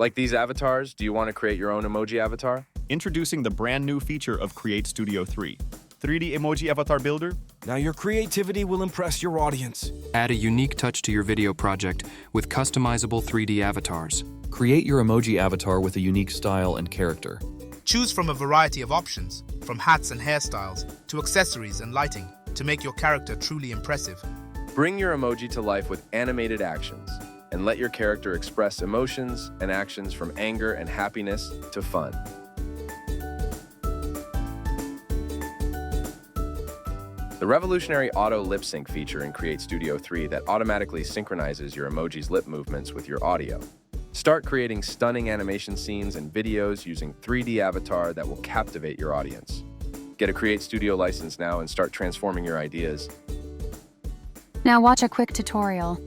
Like these avatars, do you want to create your own emoji avatar? Introducing the brand new feature of CreateStudio 3, 3D Emoji Avatar Builder. Now your creativity will impress your audience. Add a unique touch to your video project with customizable 3D avatars. Create your emoji avatar with a unique style and character. Choose from a variety of options, from hats and hairstyles to accessories and lighting, to make your character truly impressive. Bring your emoji to life with animated actions, and let your character express emotions and actions from anger and happiness to fun. The revolutionary auto lip sync feature in CreateStudio 3 that automatically synchronizes your emoji's lip movements with your audio. Start creating stunning animation scenes and videos using 3D avatar that will captivate your audience. Get a CreateStudio license now and start transforming your ideas. Now watch a quick tutorial.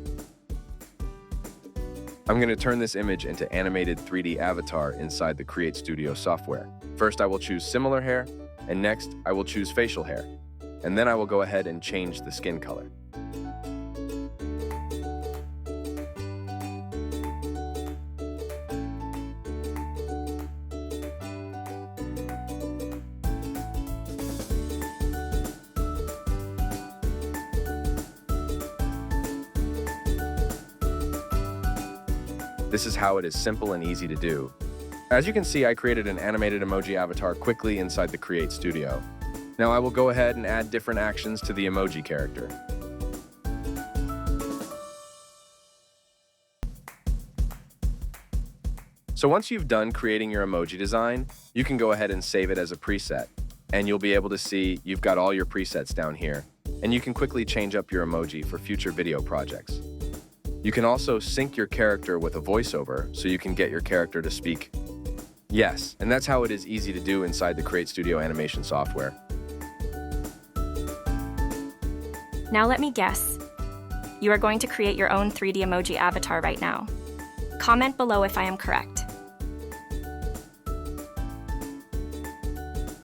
I'm going to turn this image into animated 3D avatar inside the CreateStudio software. First, I will choose similar hair, and next, I will choose facial hair. And then I will go ahead and change the skin color. This is how it is simple and easy to do. As you can see, I created an animated emoji avatar quickly inside the CreateStudio. Now I will go ahead and add different actions to the emoji character. So once you've done creating your emoji design, you can go ahead and save it as a preset. And you'll be able to see you've got all your presets down here. And you can quickly change up your emoji for future video projects. You can also sync your character with a voiceover so you can get your character to speak. Yes, and that's how it is easy to do inside the CreateStudio animation software. Now let me guess. You are going to create your own 3D emoji avatar right now. Comment below if I am correct.